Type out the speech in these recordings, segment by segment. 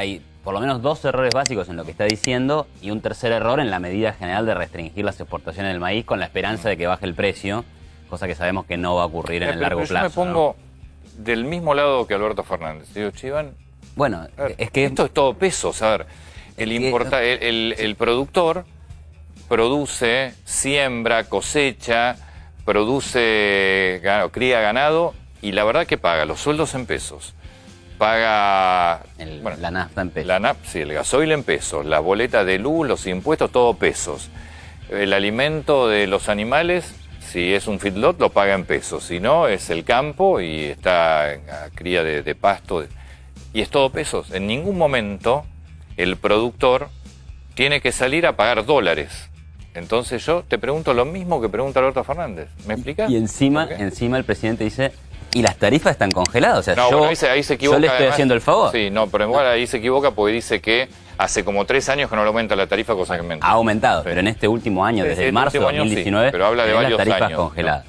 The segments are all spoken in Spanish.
hay por lo menos 2 errores básicos en lo que está diciendo y un tercer error en la medida general de restringir las exportaciones del maíz con la esperanza de que baje el precio, cosa que sabemos que no va a ocurrir en el largo plazo. Yo me pongo del mismo lado que Alberto Fernández. Digo, Iván, bueno, es que esto es todo pesos. A ver, el productor produce, siembra, cosecha, produce, cría ganado y la verdad que paga los sueldos en pesos. Paga la nafta en pesos. Sí, el gasoil en pesos, las boletas de luz, los impuestos, todo pesos. El alimento de los animales, si es un feedlot, lo paga en pesos. Si no, es el campo y está a cría de pasto. Y es todo pesos. En ningún momento el productor tiene que salir a pagar dólares. Entonces yo te pregunto lo mismo que pregunta Alberto Fernández. ¿Me explicas? Y encima el presidente dice... Y las tarifas están congeladas, o sea, no, bueno, ahí se equivoca, yo le estoy haciendo el favor. Sí, no, pero igual ahí se equivoca porque dice que hace como 3 años que no le aumenta la tarifa, cosa que ha aumentado, sí. Pero en este último año, desde marzo de 2019, sí, pero habla de varios las tarifas años, congeladas.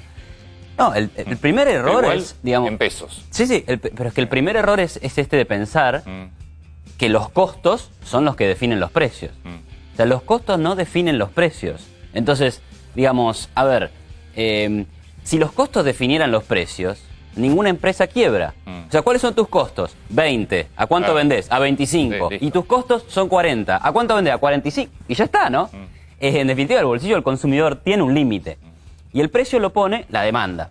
No, el primer error es, digamos... En pesos. Sí, pero es que el primer error es este de pensar que los costos son los que definen los precios. O sea, los costos no definen los precios. Entonces, digamos, a ver, si los costos definieran los precios... Ninguna empresa quiebra. O sea, ¿cuáles son tus costos? 20. ¿A cuánto vendés? A 25. Sí, y tus costos son 40. ¿A cuánto vendés? A 45. Y ya está, ¿no? En definitiva, el bolsillo del consumidor tiene un límite. Y el precio lo pone la demanda.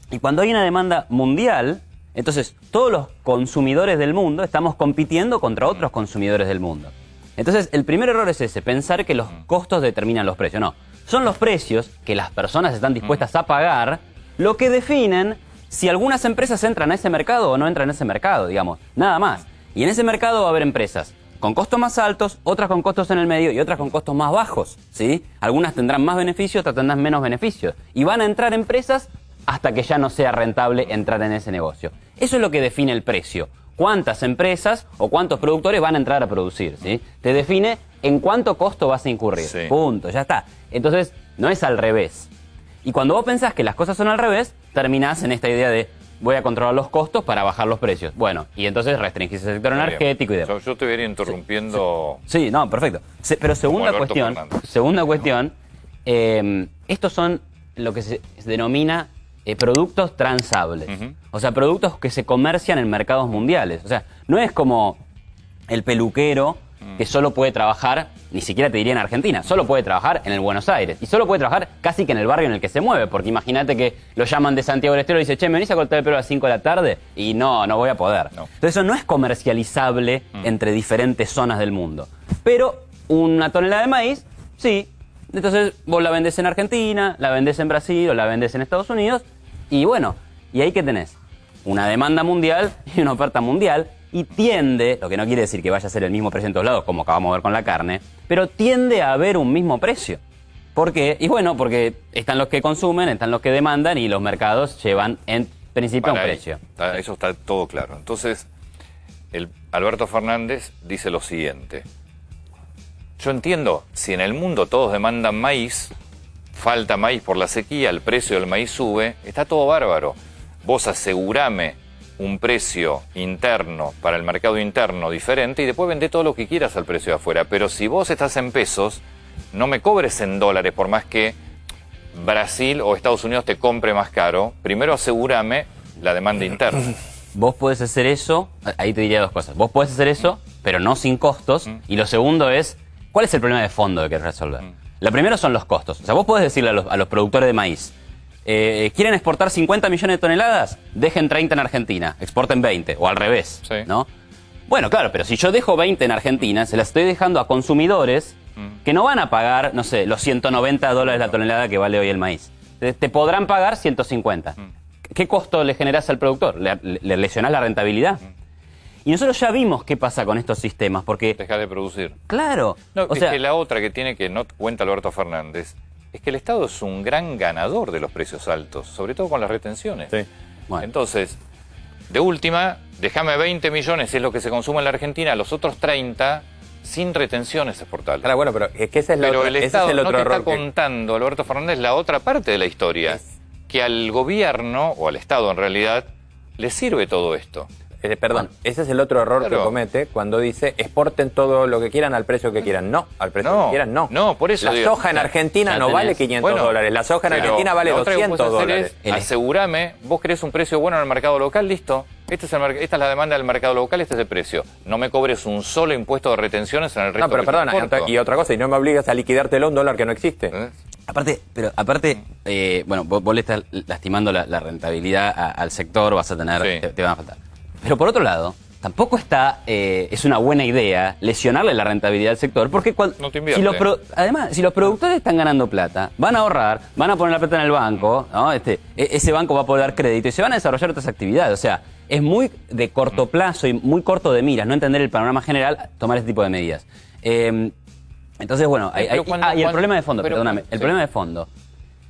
Y cuando hay una demanda mundial, entonces todos los consumidores del mundo estamos compitiendo contra otros consumidores del mundo. Entonces, el primer error es ese, pensar que los costos determinan los precios. No, son los precios que las personas están dispuestas a pagar lo que definen si algunas empresas entran a ese mercado o no entran a ese mercado, digamos, nada más. Y en ese mercado va a haber empresas con costos más altos, otras con costos en el medio y otras con costos más bajos, ¿sí? Algunas tendrán más beneficios, otras tendrán menos beneficios. Y van a entrar empresas hasta que ya no sea rentable entrar en ese negocio. Eso es lo que define el precio. Cuántas empresas o cuántos productores van a entrar a producir, ¿sí? Te define en cuánto costo vas a incurrir. Sí. Punto, ya está. Entonces, no es al revés. Y cuando vos pensás que las cosas son al revés, terminás en esta idea de voy a controlar los costos para bajar los precios. Bueno, y entonces restringís el sector energético y demás. Yo te voy a ir interrumpiendo. Sí, no, perfecto. Pero segunda cuestión, estos son lo que se denomina productos transables. O sea, productos que se comercian en mercados mundiales. O sea, no es como el peluquero que solo puede trabajar, ni siquiera te diría en Argentina, solo puede trabajar en el Buenos Aires. Y solo puede trabajar casi que en el barrio en el que se mueve, porque imagínate que lo llaman de Santiago del Estero y dice, che, ¿me venís a cortar el pelo a las 5 de la tarde? Y no voy a poder. No. Entonces eso no es comercializable entre diferentes zonas del mundo. Pero una tonelada de maíz, sí. Entonces vos la vendés en Argentina, la vendés en Brasil o la vendés en Estados Unidos. Y bueno, ¿y ahí qué tenés? Una demanda mundial y una oferta mundial. Y tiende, lo que no quiere decir que vaya a ser el mismo precio en todos lados, como acabamos de ver con la carne, pero tiende a haber un mismo precio. ¿Por qué? Y bueno, porque están los que consumen, están los que demandan y los mercados llevan en principio un precio. Eso está todo claro. Entonces, Alberto Fernández dice lo siguiente. Yo entiendo, si en el mundo todos demandan maíz, falta maíz por la sequía, el precio del maíz sube, está todo bárbaro. Vos asegurame un precio interno para el mercado interno diferente y después vendé todo lo que quieras al precio de afuera. Pero si vos estás en pesos, no me cobres en dólares por más que Brasil o Estados Unidos te compre más caro. Primero asegúrame la demanda interna. Vos podés hacer eso, ahí te diría dos cosas. Vos podés hacer eso, pero no sin costos. Y lo segundo es, ¿cuál es el problema de fondo que querés resolver? Lo primero son los costos. O sea, vos podés decirle a los productores de maíz, ¿quieren exportar 50 millones de toneladas? Dejen 30 en Argentina, exporten 20, o al revés, sí. ¿No? Bueno, claro, pero si yo dejo 20 en Argentina, se las estoy dejando a consumidores que no van a pagar, no sé, los $190 la tonelada que vale hoy el maíz. Te podrán pagar 150. ¿Qué costo le generás al productor? ¿Le lesionás la rentabilidad? Y nosotros ya vimos qué pasa con estos sistemas, porque... Deja de producir. Claro. No, o sea, que la otra que tiene que no cuenta Alberto Fernández es que el Estado es un gran ganador de los precios altos, sobre todo con las retenciones. Sí. Bueno. Entonces, de última, déjame 20 millones, es lo que se consume en la Argentina, los otros 30 sin retenciones exportables. Claro, bueno, pero es que ese es el Estado ese es el otro no te está contando, Alberto Fernández, la otra parte de la historia, que al gobierno, o al Estado en realidad, le sirve todo esto. perdón, ese es el otro error que comete cuando dice exporten todo lo que quieran al precio que quieran. No, al precio que quieran no. No, por eso la soja en Argentina no vale 500 dólares, la soja en Argentina vale 200 dólares. Asegúrame, vos querés un precio bueno en el mercado local, listo. Esta es la demanda del mercado local, este es el precio. No me cobres un solo impuesto de retenciones en el resto. No, pero perdona, y otra cosa, y no me obligas a liquidártelo un dólar que no existe. Aparte, bueno, vos le estás lastimando la rentabilidad al sector, vas a tener, te van a faltar. Pero por otro lado, tampoco es una buena idea lesionarle la rentabilidad al sector, porque no te invierte. Además, si los productores están ganando plata, van a ahorrar, van a poner la plata en el banco, ¿no? Ese banco va a poder dar crédito y se van a desarrollar otras actividades. O sea, es muy de corto plazo y muy corto de miras, no entender el panorama general, tomar ese tipo de medidas. Entonces, bueno, y el problema de fondo, perdóname, el problema de fondo.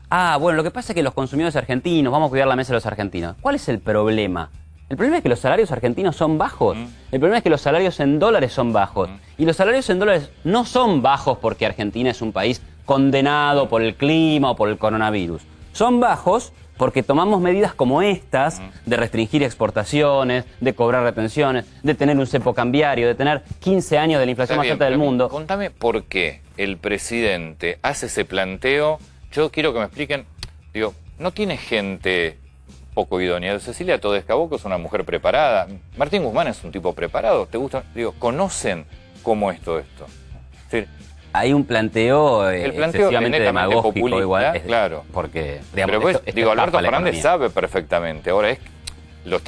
Bueno, lo que pasa es que los consumidores argentinos, vamos a cuidar la mesa de los argentinos. ¿Cuál es el problema? El problema es que los salarios argentinos son bajos. El problema es que los salarios en dólares son bajos. Y los salarios en dólares no son bajos porque Argentina es un país condenado por el clima o por el coronavirus. Son bajos porque tomamos medidas como estas, de restringir exportaciones, de cobrar retenciones, de tener un cepo cambiario, de tener 15 años de la inflación más alta del mundo. Contame por qué el presidente hace ese planteo. Yo quiero que me expliquen, digo, no tiene gente poco idónea. Cecilia Todescaboco es una mujer preparada. Martín Guzmán es un tipo preparado. ¿Te gusta? Digo, ¿conocen cómo es todo esto? Es decir, hay un planteo excesivamente demagógico populista, igual. Claro. Porque, digamos, pero pues, Alberto Fernández sabe perfectamente. Ahora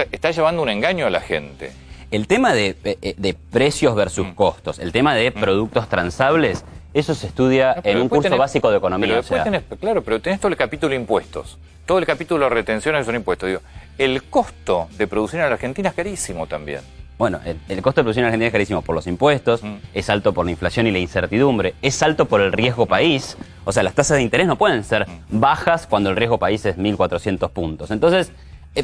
está llevando un engaño a la gente. El tema de precios versus costos, el tema de productos transables, eso se estudia en un curso básico de economía. Pero después pero tenés todo el capítulo de impuestos. Todo el capítulo de retenciones son impuestos. Digo, el costo de producir en la Argentina es carísimo también. Bueno, el costo de producción en Argentina es carísimo por los impuestos, es alto por la inflación y la incertidumbre, es alto por el riesgo país. O sea, las tasas de interés no pueden ser bajas cuando el riesgo país es 1.400 puntos. Entonces,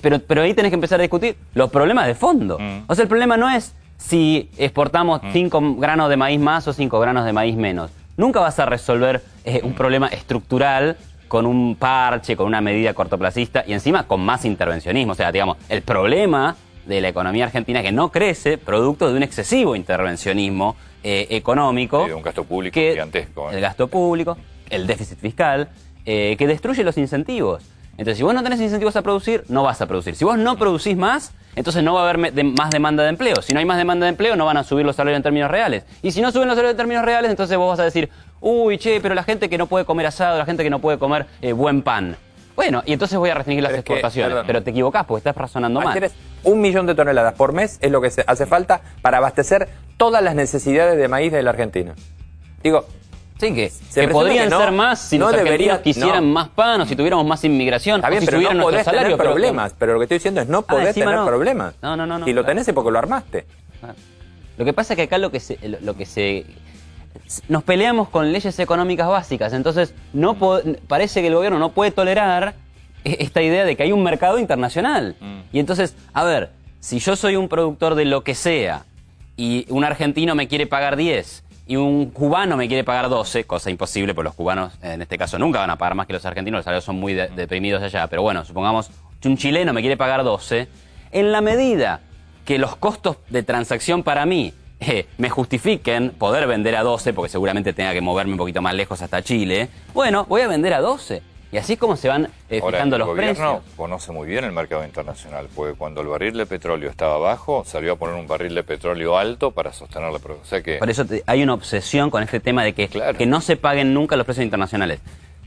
pero ahí tenés que empezar a discutir los problemas de fondo. O sea, el problema no es si exportamos 5 granos de maíz más o 5 granos de maíz menos. Nunca vas a resolver un problema estructural con un parche, con una medida cortoplacista y encima con más intervencionismo. O sea, digamos, el problema de la economía argentina que no crece producto de un excesivo intervencionismo económico. Y de un gasto público gigantesco. El gasto público, el déficit fiscal, que destruye los incentivos. Entonces, si vos no tenés incentivos a producir, no vas a producir. Si vos no producís más, entonces no va a haber más demanda de empleo. Si no hay más demanda de empleo, no van a subir los salarios en términos reales. Y si no suben los salarios en términos reales, entonces vos vas a decir, uy, che, pero la gente que no puede comer asado, la gente que no puede comer buen pan. Bueno, y entonces voy a restringir las exportaciones. Pero te equivocás porque estás razonando mal. 1 millón de toneladas por mes es lo que hace falta para abastecer todas las necesidades de maíz de la Argentina. Digo, sí, que podrían ser más si los argentinos quisieran más pan o si tuviéramos más inmigración. Está bien, o si pero subieran no podés nuestro salario, tener problemas. Pero lo que estoy diciendo es no podés tener problemas. No. Si lo tenés es porque lo armaste. Lo que pasa es que acá nos peleamos con leyes económicas básicas. Entonces, parece que el gobierno no puede tolerar esta idea de que hay un mercado internacional. Y entonces, a ver, si yo soy un productor de lo que sea y un argentino me quiere pagar 10 y un cubano me quiere pagar 12, cosa imposible, porque los cubanos en este caso nunca van a pagar más que los argentinos, los salarios son muy deprimidos allá, pero bueno, supongamos que un chileno me quiere pagar 12, en la medida que los costos de transacción para mí me justifiquen poder vender a 12, porque seguramente tenga que moverme un poquito más lejos hasta Chile, bueno, voy a vender a 12. Y así es como se van fijando los precios. El gobierno conoce muy bien el mercado internacional, porque cuando el barril de petróleo estaba bajo, salió a poner un barril de petróleo alto para sostener la producción. O sea que... Por eso hay una obsesión con este tema de que no se paguen nunca los precios internacionales.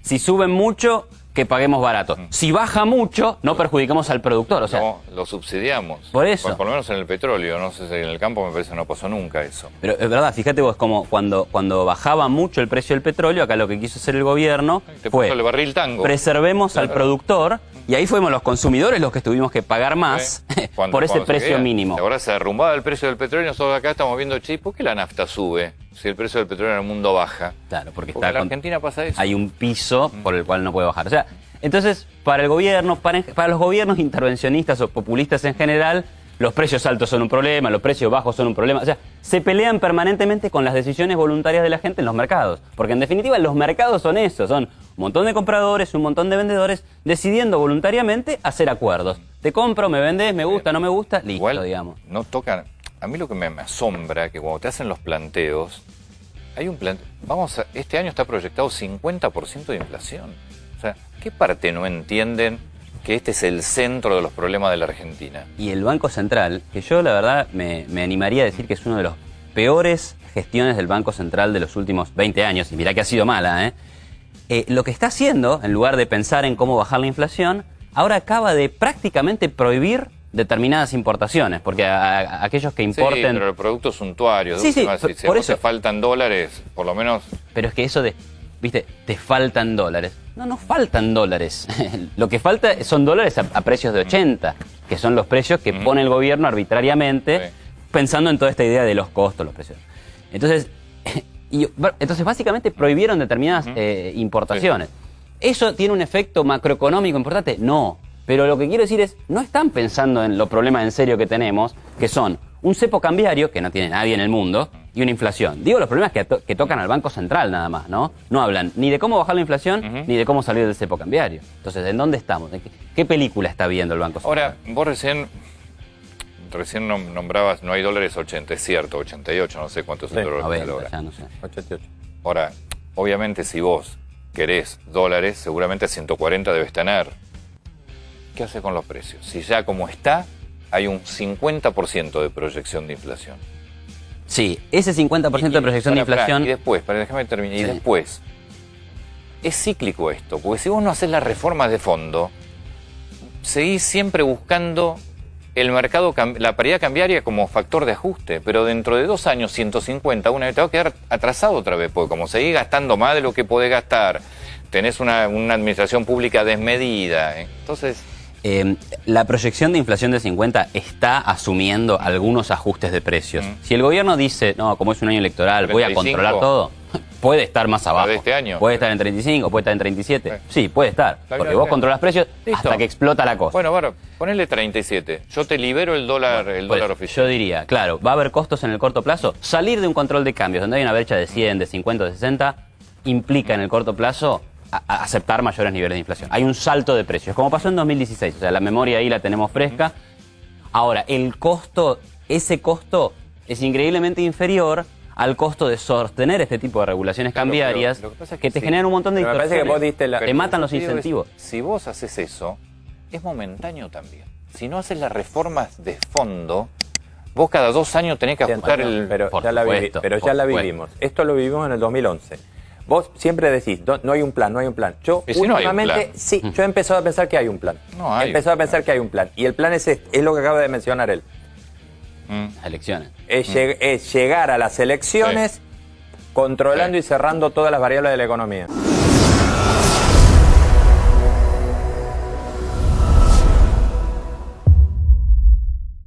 Si suben mucho, que paguemos barato. Si baja mucho, no perjudicamos al productor. O sea, no, lo subsidiamos. Por eso. Por lo menos en el petróleo, no sé si en el campo me parece que no pasó nunca eso. Pero es verdad, fíjate vos, como cuando bajaba mucho el precio del petróleo, acá lo que quiso hacer el gobierno fue el barril tango. Preservemos al productor, y ahí fuimos los consumidores los que tuvimos que pagar más por ese precio mínimo. Ahora se derrumbaba el precio del petróleo y nosotros acá estamos viendo, che, ¿por qué la nafta sube si el precio del petróleo en el mundo baja? Claro, porque en la Argentina pasa eso. Hay un piso por el cual no puede bajar. O sea, entonces, para el gobierno, para los gobiernos intervencionistas o populistas en general, los precios altos son un problema, los precios bajos son un problema. O sea, se pelean permanentemente con las decisiones voluntarias de la gente en los mercados. Porque en definitiva los mercados son eso, son un montón de compradores, un montón de vendedores decidiendo voluntariamente hacer acuerdos. Te compro, me vendés, me gusta, no me gusta, listo, Igual, digamos. no tocan. A mí lo que me asombra que cuando te hacen los planteos, hay un planteo. Este año está proyectado 50% de inflación. O sea, ¿qué parte no entienden que este es el centro de los problemas de la Argentina? Y el Banco Central, que yo la verdad me animaría a decir que es uno de los peores gestiones del Banco Central de los últimos 20 años, y mirá que ha sido mala, lo que está haciendo, en lugar de pensar en cómo bajar la inflación, ahora acaba de prácticamente prohibir determinadas importaciones, porque a aquellos que importen... Sí, pero el producto suntuario. Sí, sí, si por a vos eso. te faltan dólares, por lo menos... Pero es que eso de, viste, te faltan dólares. No faltan dólares. Lo que falta son dólares a precios de 80, que son los precios que pone el gobierno arbitrariamente, Sí. pensando en toda esta idea de los costos, los precios. Entonces, entonces básicamente prohibieron determinadas importaciones. ¿Eso tiene un efecto macroeconómico importante? No. Pero lo que quiero decir es, no están pensando en los problemas en serio que tenemos, que son un cepo cambiario, que no tiene nadie en el mundo, y una inflación. Digo los problemas que tocan al Banco Central nada más, ¿no? No hablan ni de cómo bajar la inflación, ni de cómo salir del cepo cambiario. Entonces, ¿en dónde estamos? ¿Qué película está viendo el Banco Central? Ahora, vos recién nombrabas, no hay dólares 80, es cierto, 88, no sé cuántos son dólares 90, ahora. ya no sé. 88. Ahora, obviamente si vos querés dólares, seguramente 140 debes tener. ¿Qué hace con los precios? Si ya como está, hay un 50% de proyección de inflación. Sí, ese 50% de proyección de inflación... Y después, déjame terminar, y Sí. después, es cíclico esto, porque si vos no haces las reformas de fondo, seguís siempre buscando el mercado, la paridad cambiaria como factor de ajuste, pero dentro de 2 años, 150, una vez te va a quedar atrasado otra vez, porque como seguís gastando más de lo que podés gastar, tenés una administración pública desmedida, entonces... La proyección de inflación de 50 está asumiendo algunos ajustes de precios. Si el gobierno dice, no, como es un año electoral, voy a 35. controlar todo, puede estar más abajo. de este año. Puede estar en 35, puede estar en 37. Sí, puede estar. Está bien, Porque está vos bien. controlás precios Listo. hasta que explota la cosa. Bueno, bueno, ponele 37. Yo te libero el dólar, Por dólar eso, oficial. yo diría, claro, va a haber costos en el corto plazo. Salir de un control de cambios donde hay una brecha de 100, de 50, de 60, implica en el corto plazo a aceptar mayores niveles de inflación. Hay un salto de precios, como pasó en 2016. O sea, la memoria ahí la tenemos fresca. Ahora, el costo, ese costo es increíblemente inferior al costo de sostener este tipo de regulaciones Claro, cambiarias pero lo que pasa es que que te sí. generan un montón de Pero me parece que distorsiones. vos diste la- Te matan los Lo que digo es, incentivos. si vos haces eso, es momentáneo también. Si no haces las reformas de fondo, vos cada 2 años tenés que ajustar el... Pero Por ya la supuesto, pero por ya la supuesto. vivimos. Esto lo vivimos en el 2011. Vos siempre decís, no hay un plan, no hay un plan. Yo ¿Y si no hay un últimamente, plan? sí, yo he empezado a pensar que hay un plan. No hay He empezado a pensar que hay un plan. Y el plan es este, es lo que acaba de mencionar él. Las elecciones. Es llegar a las elecciones controlando y cerrando todas las variables de la economía.